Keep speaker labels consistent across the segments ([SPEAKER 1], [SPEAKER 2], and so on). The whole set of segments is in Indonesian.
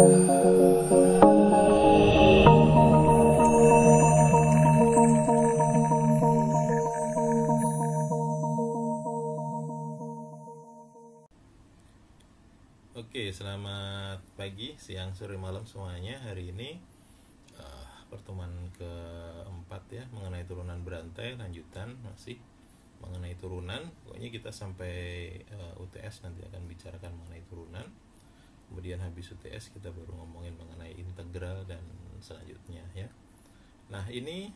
[SPEAKER 1] Oke, selamat pagi, siang, sore, malam semuanya. Hari ini pertemuan keempat ya, mengenai turunan berantai, lanjutan masih mengenai turunan. Pokoknya kita sampai UTS nanti akan bicarakan mengenai turunan. Kemudian habis UTS kita baru ngomongin mengenai integral dan selanjutnya ya. Nah ini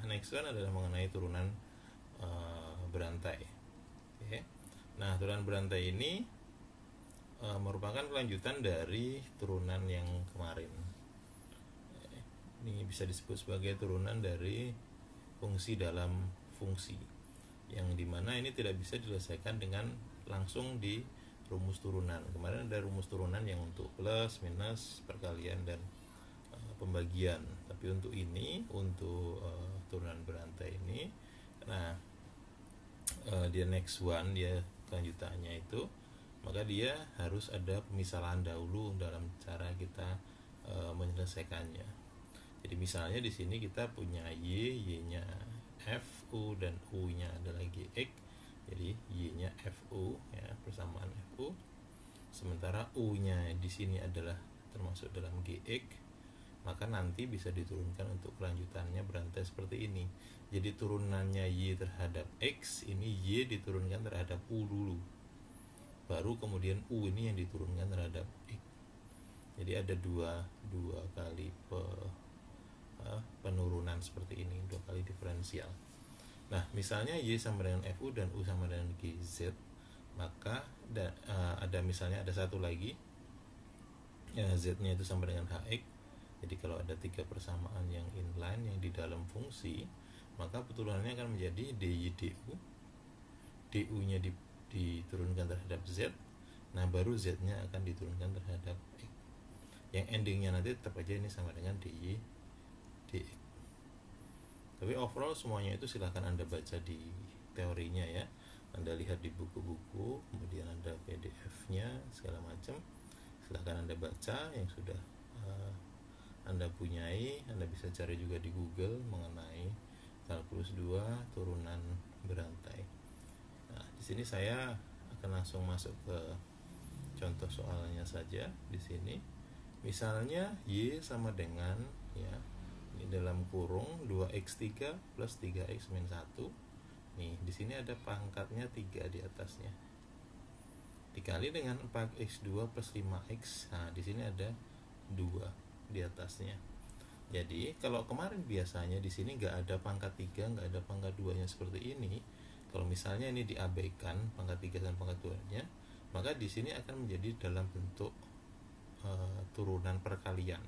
[SPEAKER 1] next one adalah mengenai turunan berantai. Oke. Nah turunan berantai ini merupakan kelanjutan dari turunan yang kemarin. Ini bisa disebut sebagai turunan dari fungsi dalam fungsi, yang dimana ini tidak bisa diselesaikan dengan langsung di rumus turunan. Kemarin ada rumus turunan yang untuk plus, minus, perkalian, dan pembagian. Tapi untuk ini, untuk turunan berantai ini, nah dia next one, dia kelanjutannya itu, maka dia harus ada pemisahan dahulu dalam cara kita menyelesaikannya. Jadi misalnya di sini kita punya y-nya f, u, dan u-nya adalah gx. Jadi y-nya fu ya, persamaan fu. Sementara u-nya di sini adalah termasuk dalam gx, maka nanti bisa diturunkan untuk kelanjutannya berantai seperti ini. Jadi turunannya y terhadap x, ini y diturunkan terhadap u dulu, baru kemudian u ini yang diturunkan terhadap x. Jadi ada dua kali penurunan seperti ini, dua kali diferensial. Nah misalnya y sama dengan fu dan u sama dengan gz, maka ada misalnya ada satu lagi ya, z nya itu sama dengan hx. Jadi kalau ada tiga persamaan yang inline yang di dalam fungsi, maka turunannya akan menjadi dy du. Du nya diturunkan terhadap z, nah baru z nya akan diturunkan terhadap x, yang endingnya nanti tetap aja ini sama dengan dy dx. Tapi overall semuanya itu silahkan Anda baca di teorinya ya, Anda lihat di buku-buku, kemudian ada PDF-nya segala macam, silahkan Anda baca yang sudah Anda punyai. Anda bisa cari juga di Google mengenai kalkulus 2 turunan berantai. Nah, di sini saya akan langsung masuk ke contoh soalnya saja. Di sini misalnya y sama dengan ya, ini dalam kurung 2x3 plus 3x min 1. Nih, di sini ada pangkatnya 3 di atasnya. Dikali dengan 4x2 plus 5x. Nah, di sini ada 2 di atasnya. Jadi, kalau kemarin biasanya di sini nggak ada pangkat 3, nggak ada pangkat 2-nya seperti ini. Kalau misalnya ini diabaikan pangkat 3 dan pangkat 2-nya, maka di sini akan menjadi dalam bentuk turunan perkalian,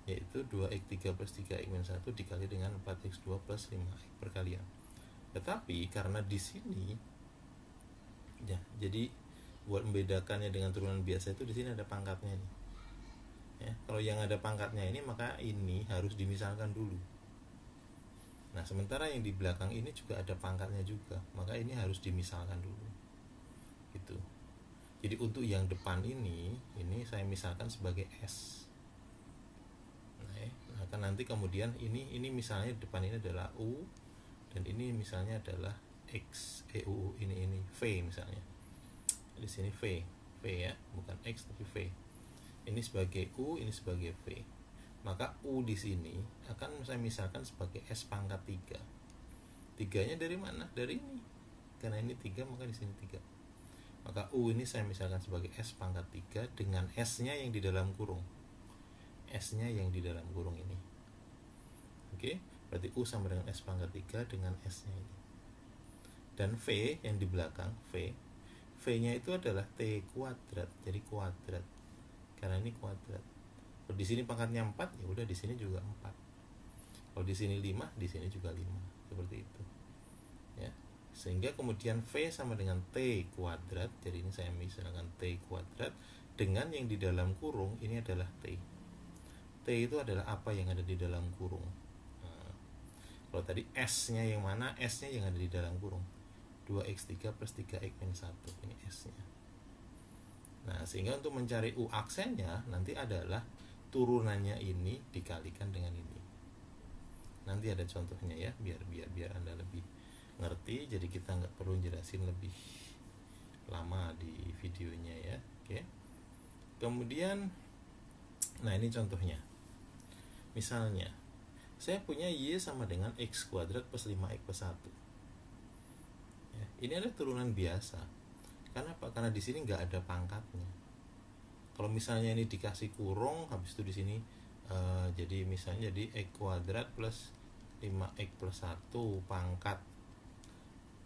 [SPEAKER 1] yaitu 2x3 plus 3x min 1 dikali dengan 4x2 plus 5x perkalian. Tetapi karena di sini ya, jadi buat membedakannya dengan turunan biasa itu di sini ada pangkatnya nih. Ya, kalau yang ada pangkatnya ini, maka ini harus dimisalkan dulu. Nah, sementara yang di belakang ini juga ada pangkatnya juga, maka ini harus dimisalkan dulu. Gitu. Jadi untuk yang depan ini saya misalkan sebagai S. Nah, kan nanti kemudian ini misalnya depan ini adalah U, dan ini misalnya adalah X, EU, ini V misalnya. Di sini V ya, bukan X tapi V. Ini sebagai U, ini sebagai V. Maka U di sini akan saya misalkan sebagai S pangkat 3. 3-nya dari mana? Dari ini. Karena ini 3, maka di sini 3. Maka U ini saya misalkan sebagai S pangkat 3 dengan S-nya yang di dalam kurung. S-nya yang di dalam kurung ini. Oke, berarti U sama dengan S pangkat 3 dengan S-nya ini. Dan V yang di belakang, V-nya itu adalah T kuadrat, jadi kuadrat. Karena ini kuadrat. Kalau di sini pangkatnya 4, ya udah di sini juga 4. Kalau di sini 5, di sini juga 5. Seperti itu. Ya. Sehingga kemudian V sama dengan T kuadrat. Jadi ini saya misalkan T kuadrat dengan yang di dalam kurung ini adalah T. T itu adalah apa yang ada di dalam kurung. Nah, kalau tadi S-nya yang mana? S-nya yang ada di dalam kurung. 2x3 plus 3x min 1. Ini S-nya. Nah, sehingga untuk mencari U aksennya nanti adalah turunannya ini dikalikan dengan ini. Nanti ada contohnya ya, biar Anda lebih ngerti. Jadi kita nggak perlu jelasin lebih lama di videonya ya. Oke. Kemudian, nah ini contohnya. Misalnya, saya punya Y sama dengan X kuadrat plus 5X plus 1 ya, ini ada turunan biasa. Kenapa? Karena di sini nggak ada pangkatnya. Kalau misalnya ini dikasih kurung, habis itu di sini jadi misalnya jadi X kuadrat plus 5X plus 1 pangkat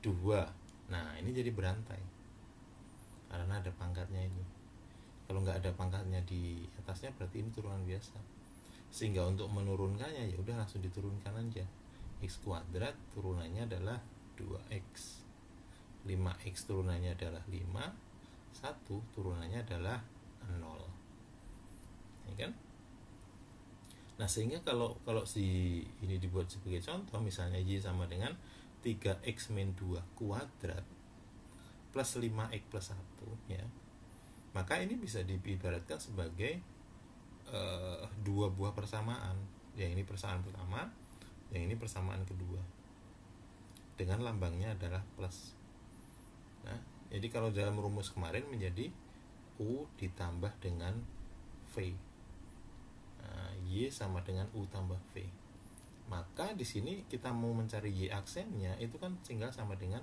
[SPEAKER 1] 2. Nah, ini jadi berantai karena ada pangkatnya ini. Kalau nggak ada pangkatnya di atasnya berarti ini turunan biasa. Sehingga untuk menurunkannya ya udah langsung diturunkan aja. X kuadrat turunannya adalah 2X. 5X turunannya adalah 5, 1 turunannya adalah 0. Ya kan? Nah, sehingga kalau si ini dibuat sebagai contoh, misalnya Y sama dengan 3X min 2 kuadrat plus 5X plus 1 ya. Maka ini bisa diibaratkan sebagai dua buah persamaan. Yang ini persamaan pertama, yang ini persamaan kedua. Dengan lambangnya adalah plus. Nah, jadi kalau dalam rumus kemarin menjadi U ditambah dengan V. Nah, Y sama dengan U tambah V. Maka di sini kita mau mencari Y aksennya, itu kan tinggal sama dengan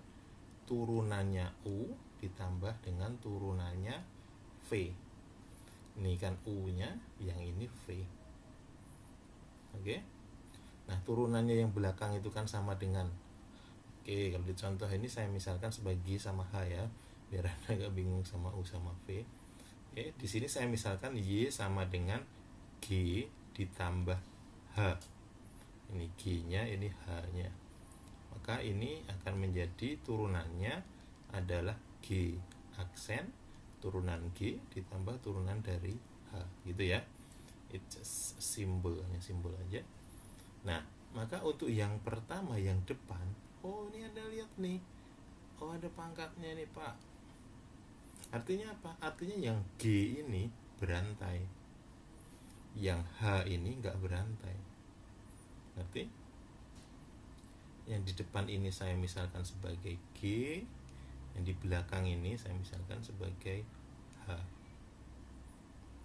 [SPEAKER 1] turunannya U ditambah dengan turunannya V. Ini kan U-nya, yang ini V. Oke. Nah, turunannya yang belakang itu kan sama dengan, oke, kalau di contoh ini saya misalkan sebagai G sama H ya, biar Anda gak bingung sama U sama V. Oke, di sini saya misalkan Y sama dengan G ditambah H. Ini G-nya, ini H-nya. Maka ini akan menjadi turunannya adalah G aksen, turunan G ditambah turunan dari H, gitu ya. It's just simbol aja. Nah, maka untuk yang pertama, yang depan, oh ini Anda lihat nih, oh ada pangkatnya nih Pak. Artinya apa? Artinya yang G ini berantai, yang H ini nggak berantai. Ngerti? Yang di depan ini saya misalkan sebagai G, yang di belakang ini saya misalkan sebagai H.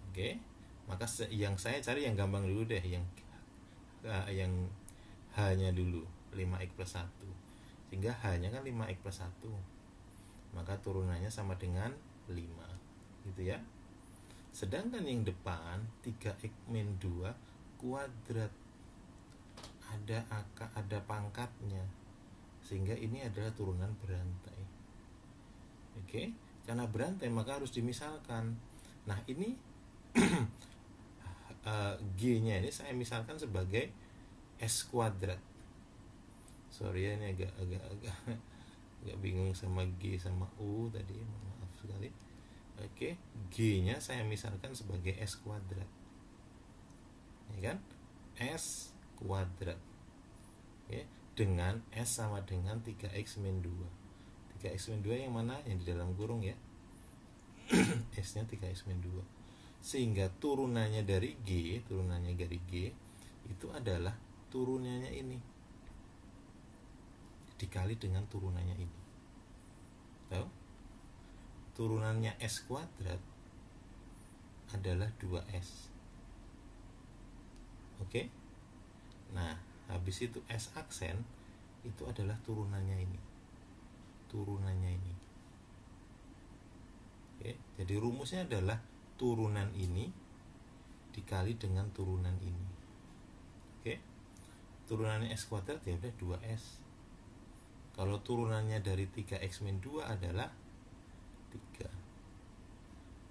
[SPEAKER 1] Oke, maka yang saya cari yang gampang dulu deh, yang H-nya dulu, 5X plus 1. Sehingga H-nya kan 5X plus 1. Maka turunannya sama dengan 5. Gitu ya. Sedangkan yang depan 3X min 2 kuadrat, ada pangkatnya. Sehingga ini adalah turunan berantai. Oke, karena berantai maka harus dimisalkan. Nah, ini G-nya ini saya misalkan sebagai S kuadrat. Sorry ya, ini agak bingung sama G sama U tadi, maaf sekali. Oke, G-nya saya misalkan sebagai S kuadrat. Ya kan? S kuadrat. Oke, dengan S sama dengan 3X min 2. 3X min 2 yang mana? Yang di dalam kurung ya. S-nya 3X min 2. Sehingga turunannya dari G itu adalah turunannya ini dikali dengan turunannya ini. Tahu? Turunannya S kuadrat adalah 2S. Oke? Nah, habis itu S aksen itu adalah turunannya ini. Oke, jadi rumusnya adalah turunan ini dikali dengan turunan ini. Oke, turunannya S kuadrat ya udah 2S. Kalau turunannya dari 3X min 2 adalah 3.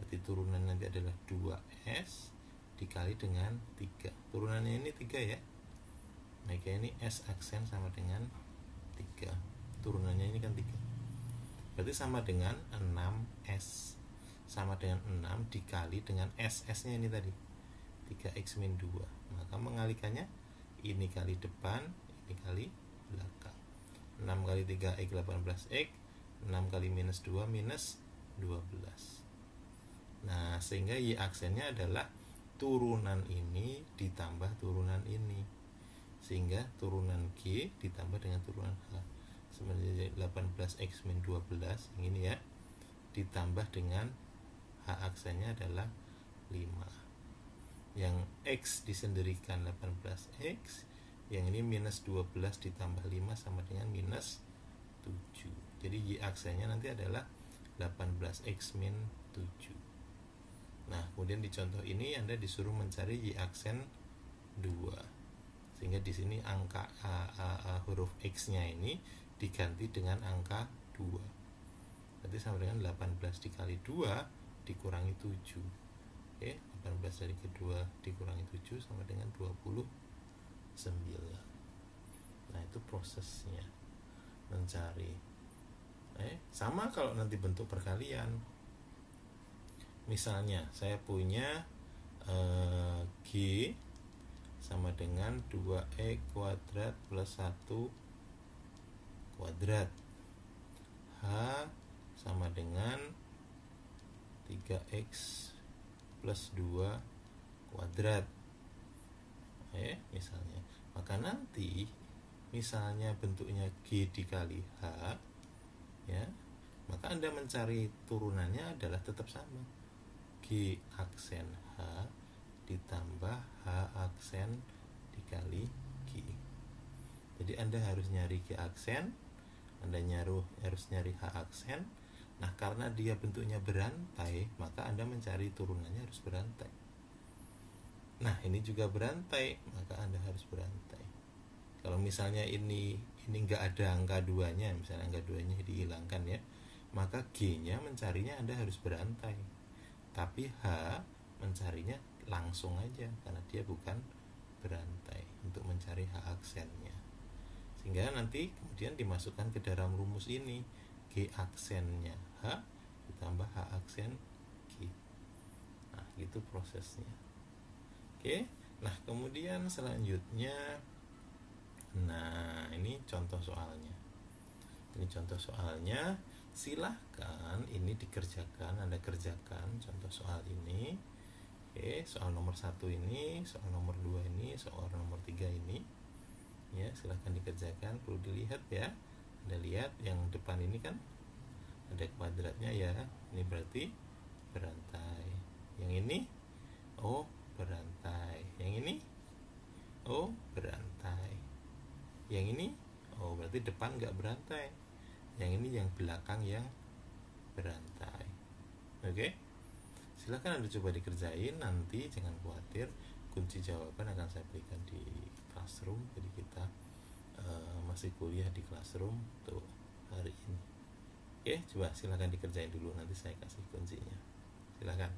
[SPEAKER 1] Berarti turunan nanti adalah 2S dikali dengan 3. Turunannya ini 3 ya. Maka ini S aksen sama dengan 3. Turunannya ini kan 3. Berarti sama dengan 6S. Sama dengan 6 dikali dengan S-nya ini tadi 3X min 2. Maka mengalikannya ini kali depan, ini kali belakang. 6 kali 3X 18X, 6 kali minus 2 minus 12. Nah, sehingga Y aksennya adalah turunan ini ditambah turunan ini, sehingga turunan G ditambah dengan turunan H sebenarnya 18X min 12 yang ini ya, ditambah dengan H aksennya adalah 5. Yang X disendirikan 18X, yang ini minus 12 ditambah 5 sama dengan minus 7. Jadi Y aksennya nanti adalah 18X min 7. Nah, kemudian di contoh ini Anda disuruh mencari Y aksen 2. Sehingga di sini angka huruf X-nya ini diganti dengan angka 2. Berarti sama dengan 18 dikali 2 dikurangi 7. Oke, 18 dari kedua dikurangi 7 sama dengan 29. Nah, itu prosesnya mencari. Sama kalau nanti bentuk perkalian. Misalnya saya punya G sama dengan 2E kuadrat plus 1 kuadrat. H sama dengan 3X plus 2 kuadrat. Misalnya. Maka nanti misalnya bentuknya G dikali H, ya, maka Anda mencari turunannya adalah tetap sama. G aksen H ditambah H aksen dikali G. Jadi Anda harus nyari G aksen, Anda harus nyari H aksen. Nah, karena dia bentuknya berantai, maka Anda mencari turunannya harus berantai. Nah, ini juga berantai, maka Anda harus berantai. Kalau misalnya ini enggak ada angka 2-nya, misalnya angka 2-nya dihilangkan ya, maka G-nya mencarinya Anda harus berantai. Tapi H mencarinya langsung aja karena dia bukan berantai untuk mencari H aksennya. Sehingga nanti kemudian dimasukkan ke dalam rumus ini, G aksennya H ditambah H aksen G. Nah, gitu prosesnya. Oke. Nah, kemudian selanjutnya, nah ini contoh soalnya. Ini contoh soalnya. Silahkan ini dikerjakan, Anda kerjakan contoh soal ini. Oke, soal nomor 1 ini, soal nomor 2 ini, soal nomor 3 ini. Ya, silahkan dikerjakan. Perlu dilihat ya. Anda lihat yang depan ini kan ada kuadratnya ya. Ini berarti berantai. Yang ini berantai. Yang ini berantai. Yang ini berarti depan nggak berantai. Yang ini yang belakang yang berantai. Oke? Silakan Anda coba dikerjain. Nanti jangan khawatir, kunci jawaban akan saya berikan di classroom. Jadi kita masih kuliah di classroom untuk hari ini. Oke, coba silakan dikerjain dulu, nanti saya kasih kuncinya. Silakan.